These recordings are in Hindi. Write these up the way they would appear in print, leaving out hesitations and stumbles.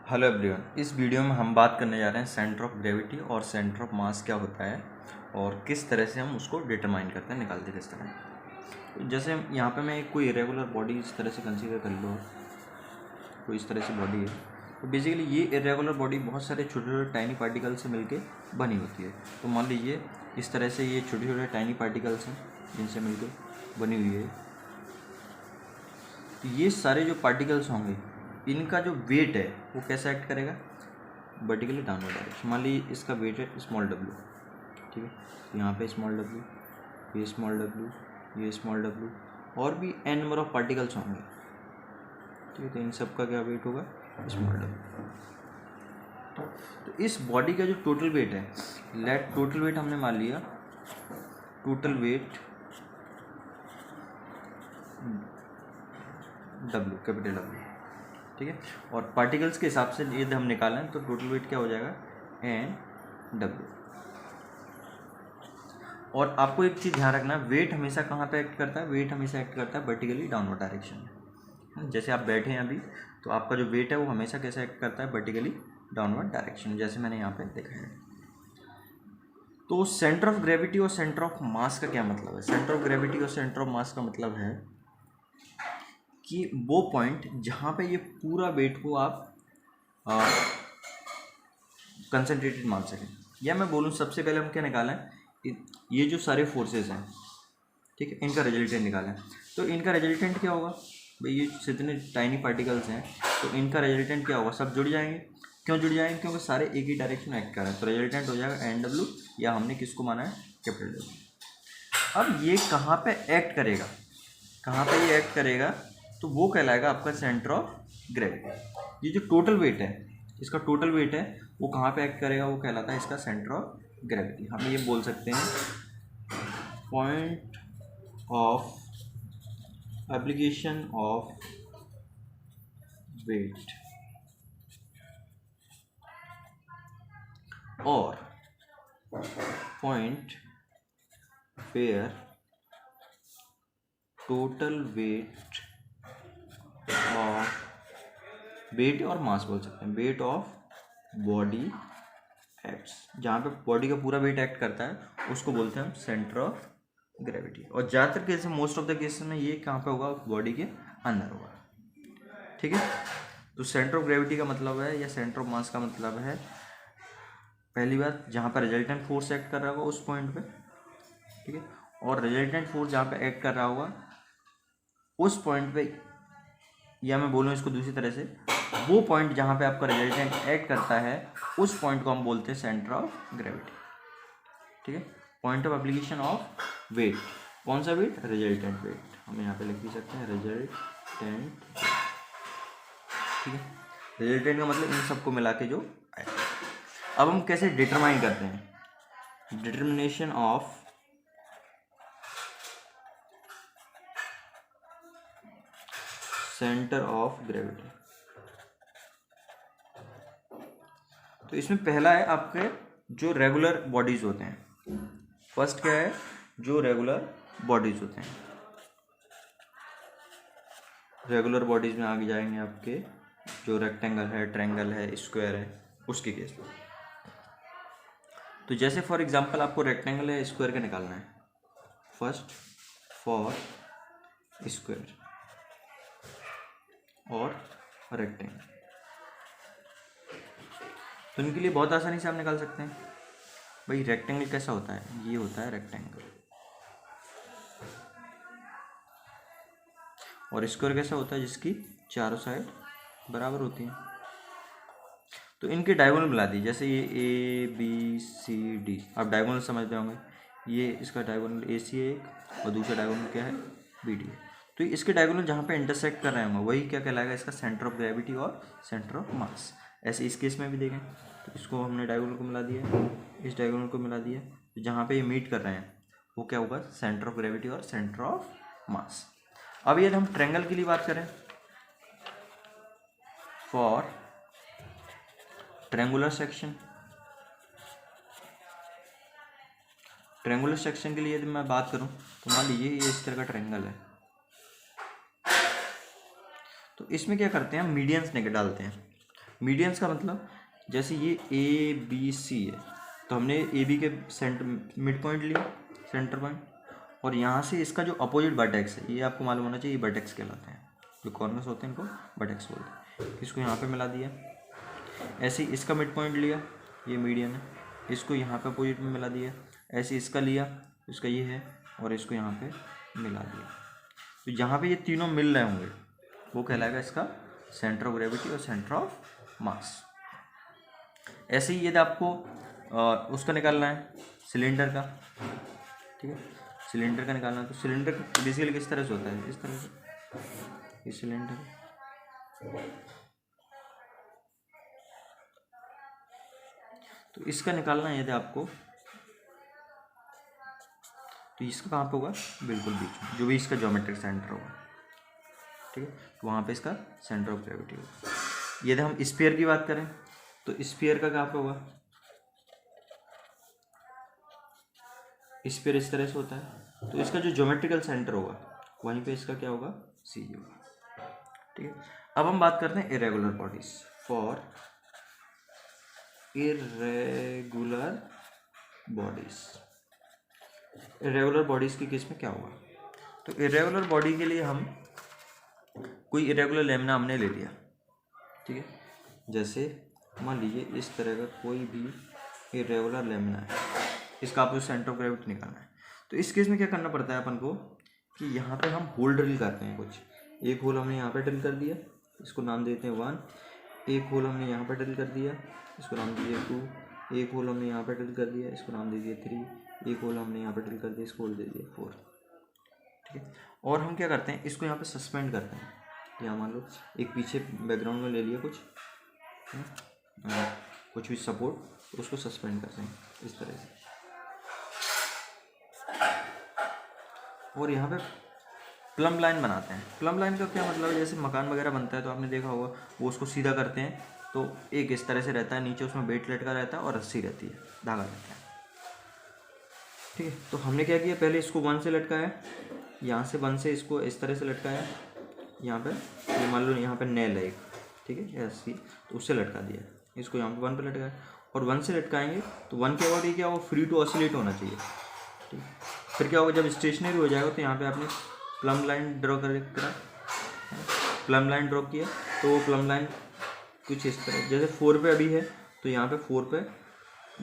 हेलो एवरीवन, इस वीडियो में हम बात करने जा रहे हैं सेंटर ऑफ ग्रेविटी और सेंटर ऑफ मास क्या होता है और किस तरह से हम उसको डिटरमाइन करते हैं, निकालते किस तरह। जैसे यहाँ पे मैं कोई इरेगुलर बॉडी इस तरह से कंसीडर कर लो, कोई इस तरह से बॉडी है। तो बेसिकली ये इरेगुलर बॉडी बहुत सारे छोटे छोटे टाइनी पार्टिकल से मिलके बनी होती है। तो मान लीजिए इस तरह से ये छोटे छोटे टाइनी पार्टिकल्स हैं जिनसे मिलकर बनी हुई है। तो ये सारे जो पार्टिकल्स होंगे इनका जो वेट है वो कैसा एक्ट करेगा, वर्टिकली डाउनवर्ड डायरेक्शन। मान लीजिए इसका वेट है स्मॉल डब्ल्यू, ठीक है। यहाँ पे स्मॉल डब्ल्यू, ये स्मॉल डब्ल्यू, ये स्मॉल डब्ल्यू, और भी एन नंबर ऑफ पार्टिकल्स होंगे, ठीक है। तो इन सब का क्या वेट होगा, स्मॉल डब्ल्यू। तो इस बॉडी का जो टोटल वेट है, लेट टोटल वेट हमने मान लिया, total weight W, capital W, ठीक है। और पार्टिकल्स के हिसाब से यदि हम निकालें तो टोटल वेट क्या हो जाएगा, एन डब्ल्यू। और आपको एक चीज़ ध्यान रखना, वेट हमेशा कहाँ पे एक्ट करता है, वेट हमेशा एक्ट करता है वर्टिकली डाउनवर्ड डायरेक्शन में। जैसे आप बैठे हैं अभी, तो आपका जो वेट है वो हमेशा कैसे एक्ट करता है, वर्टिकली डाउनवर्ड डायरेक्शन, जैसे मैंने यहाँ पे देखा है। तो सेंटर ऑफ ग्रेविटी और सेंटर ऑफ मास का क्या मतलब है। सेंटर ऑफ ग्रेविटी और सेंटर ऑफ मास का मतलब है कि वो पॉइंट जहाँ पे ये पूरा वेट को आप कंसनट्रेटेड मान सकें। या मैं बोलूँ सबसे पहले हम क्या निकालें, ये जो सारे फोर्सेस हैं, ठीक है, इनका रिजल्टेंट निकालें। तो इनका रिजल्टेंट क्या होगा भाई, ये जितने टाइनी पार्टिकल्स हैं तो इनका रिजल्टेंट क्या होगा, सब जुड़ जाएंगे। क्यों जुड़ जाएंगे, क्योंकि सारे एक ही डायरेक्शन एक्ट कर रहे हैं। तो रिजल्टेंट हो जाएगा एन डब्ल्यू, या हमने किसको माना है, कैपिटल डब्ल्यू। अब ये कहाँ पे एक्ट करेगा, कहाँ पे ये एक्ट करेगा, तो वो कहलाएगा आपका सेंटर ऑफ ग्रेविटी। ये जो टोटल वेट है, इसका टोटल वेट है वो कहाँ पे एक्ट करेगा, वो कहलाता है इसका सेंटर ऑफ ग्रेविटी। हम ये बोल सकते हैं point of application of weight और point where total weight of, weight और मास बोल सकते हैं, वेट ऑफ बॉडी एक्ट्स, जहाँ पे बॉडी का पूरा वेट एक्ट करता है उसको बोलते हैं हम सेंटर ऑफ ग्रेविटी। और ज़्यादातर केस में, मोस्ट ऑफ द केसेस में ये कहाँ पे होगा, बॉडी के अंदर होगा, ठीक है। तो सेंटर ऑफ ग्रेविटी का मतलब है, या सेंटर ऑफ मास का मतलब है, पहली बात जहाँ पर रिजल्टेंट फोर्स एक्ट कर रहा होगा उस पॉइंट पे, ठीक है। और रिजल्टेंट फोर्स जहाँ पे एक्ट कर रहा होगा उस पॉइंट पे, या मैं बोलूँ इसको दूसरी तरह से, वो पॉइंट जहाँ पे आपका रिजल्टेंट एक्ट करता है उस पॉइंट को हम बोलते हैं सेंटर ऑफ ग्रेविटी, ठीक है। Point of application of weight, कौन सा वेट, रिजल्टेंट वेट, हम यहाँ पे लिख भी सकते हैं रिजल्टेंट, ठीक है। रिजल्टेंट का मतलब इन सबको मिला के जो आए। अब हम कैसे डिटरमाइन करते हैं, determination of centre of gravity. तो इसमें पहला है आपके जो रेगुलर बॉडीज होते हैं। फर्स्ट क्या है, जो रेगुलर बॉडीज होते हैं, रेगुलर बॉडीज में आगे जाएंगे आपके जो रेक्टेंगल है, ट्रायंगल है, स्क्वायर है, उसके केस में। तो जैसे फॉर एग्जांपल आपको रेक्टेंगल या स्क्वायर का निकालना है, फर्स्ट फॉर स्क्वायर और रेक्टेंगल, तो इनके लिए बहुत आसानी से आप निकाल सकते हैं। भाई रेक्टेंगल कैसा होता है, ये होता है रेक्टेंगल, और स्क्वायर कैसा होता है, जिसकी चारों साइड बराबर होती हैं। तो इनके डायगोनल मिला दी, जैसे ये ए बी सी डी, आप डायगोनल समझते होंगे, ये इसका डायगोनल ए सी है एक, और दूसरा डायगोनल क्या है, बी डी है। तो इसके डायगोनल जहाँ पे इंटरसेक्ट कर रहे होंगे वही क्या कहलाएगा, इसका सेंटर ऑफ ग्रेविटी और सेंटर ऑफ मास। ऐसे इस केस में भी देखें, तो इसको हमने डायगोनल को मिला दिया, इस डायगोनल को मिला दिया, तो जहाँ पे ये मीट कर रहे हैं वो क्या होगा, सेंटर ऑफ ग्रेविटी और सेंटर ऑफ मास। अब यदि हम ट्रायंगल के लिए बात करें, for triangular section, triangular section के लिए यदि मैं बात करूं तो मान लीजिए ये इस तरह का ट्रायंगल है, तो इसमें क्या करते हैं हम, मीडियंस निकाल डालते हैं। मीडियंस का मतलब जैसे ये ए बी सी है, तो हमने ए बी के मिड पॉइंट लिया, सेंटर पॉइंट, और यहाँ से इसका जो अपोजिट वर्टेक्स है, ये आपको मालूम होना चाहिए, ये वर्टेक्स कहलाते हैं, जो कॉर्नर्स होते हैं इनको वर्टेक्स बोलते हैं। इसको यहाँ पे मिला दिया, ऐसे ही इसका मिड पॉइंट लिया, ये मीडियन है, इसको यहाँ पे अपोजिट में मिला दिया, ऐसे इसका लिया, इसका ये है, और इसको यहाँ पे मिला दिया। तो जहाँ पे ये तीनों मिल रहे होंगे वो कहलाएगा इसका सेंटर ऑफ ग्रेविटी और सेंटर ऑफ मास। ऐसे ही यदि आपको उसका निकालना है सिलेंडर का, ठीक है, सिलेंडर का निकालना है, तो सिलेंडर बेसिकली किस तरह से होता है, इस तरह से, ये सिलेंडर, तो इसका निकालना है यदि आपको, तो इसका कहाँ पे होगा, बिल्कुल बीच में, जो भी इसका ज्योमेट्रिक सेंटर होगा, ठीक है, तो वहाँ पे इसका सेंटर ऑफ ग्रेविटी होगा। यदि हम स्फीयर की बात करें तो स्फीयर का कहाँ पे होगा, स्फीयर इस तरह से होता है, तो इसका जो ज्योमेट्रिकल सेंटर होगा वहीं पे इसका क्या होगा, सी होगा, ठीक है। अब हम बात करते हैं irregular bodies. For irregular bodies, irregular bodies के केस में क्या होगा, तो इरेगुलर बॉडी के लिए हम कोई इरेगुलर लेमिना हमने ले लिया, ठीक है, जैसे मान लीजिए इस तरह का कोई भी इरेगुलर लेमिना है, इसका आपको सेंटर ऑफ ग्रेविटी निकालना है। तो इस केस में क्या करना पड़ता है अपन को कि यहाँ पे हम होल ड्रिल करते हैं कुछ, एक होल हमने यहाँ पे ड्रिल कर दिया, इसको नाम देते हैं 1, एक होल हमने यहाँ पे ड्रिल कर दिया, इसको नाम दीजिए 2, एक होल हमने यहाँ पे ड्रिल कर दिया, इसको नाम दीजिए 3, एक होल हमने यहाँ पे ड्रिल कर दिया, इसको होल दे दिए 4, ठीक है। और हम क्या करते हैं, इसको यहाँ पे सस्पेंड करते हैं, यहाँ मान लो एक पीछे बैकग्राउंड में ले लिया कुछ, कुछ भी सपोर्ट, उसको सस्पेंड करते हैं इस तरह से, और यहाँ पे प्लम लाइन बनाते हैं। प्लम लाइन का क्या मतलब है, जैसे मकान वगैरह बनता है तो आपने देखा होगा, वो उसको सीधा करते हैं, तो एक इस तरह से रहता है, नीचे उसमें बेट लटका रहता है और रस्सी रहती है, धागा रहता है, ठीक है। तो हमने क्या किया, पहले इसको 1 से लटकाया, यहाँ से 1 से इसको इस तरह से लटकाया, यहाँ पे ये मान लो यहाँ पे नेल है एक, ठीक है, रस्सी, तो उससे लटका दिया, इसको यहाँ पे 1 पे लटकाया, और 1 से लटकाएंगे तो 1 के बाद ये क्या होगा, फ्री टू ऑसिलेट होना चाहिए, ठीक। फिर क्या होगा, जब स्टेशनरी हो जाएगा तो यहाँ पे आपने प्लम लाइन ड्रॉ करा, प्लम लाइन ड्रॉ किया, तो वो प्लम लाइन कुछ इस तरह, जैसे 4 पे अभी है तो यहाँ पे 4 पे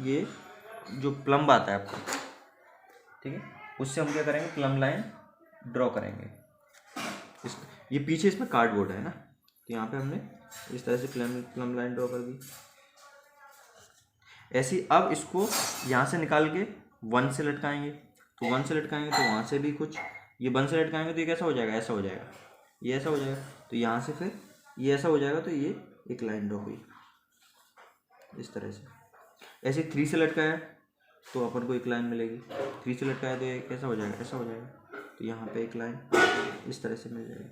ये जो प्लम्ब आता है आपका, ठीक है, उससे हम क्या करेंगे, प्लम लाइन ड्रॉ करेंगे। ये पीछे इसमें कार्डबोर्ड है ना, तो यहाँ पे हमने इस तरह से प्लम लाइन ड्रॉ कर दी। ऐसी अब इसको यहाँ से निकाल के 1 से लटकाएंगे, तो 1 से लटकाएंगे तो वहाँ से भी कुछ, ये 1 से लटकाएंगे तो ये कैसा हो जाएगा, ऐसा हो जाएगा, ये ऐसा हो जाएगा, तो यहाँ से फिर ये ऐसा हो जाएगा, तो ये एक लाइन ड्रॉ हुई इस तरह से। ऐसे 3 से लटकाया तो अपन को एक लाइन मिलेगी, 3 से लटकाया तो ये कैसा हो जाएगा, ऐसा हो जाएगा, तो यहाँ पे एक लाइन इस तरह से मिल जाएगी।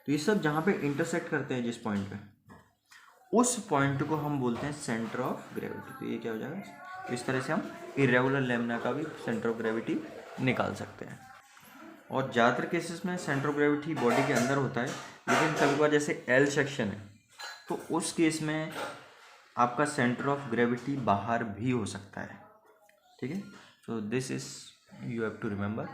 तो ये सब जहाँ पे इंटरसेक्ट करते हैं जिस पॉइंट पे, उस पॉइंट को हम बोलते हैं सेंटर ऑफ ग्रेविटी। तो ये क्या हो जाएगा, तो इस तरह से हम इरेगुलर लेमिना का भी सेंटर ऑफ ग्रेविटी निकाल सकते हैं। और ज़्यादातर केसेस में सेंटर ऑफ ग्रेविटी बॉडी के अंदर होता है, लेकिन कभी बार जैसे एल सेक्शन है तो उस केस में आपका सेंटर ऑफ ग्रेविटी बाहर भी हो सकता है, ठीक है। So this is you have to remember.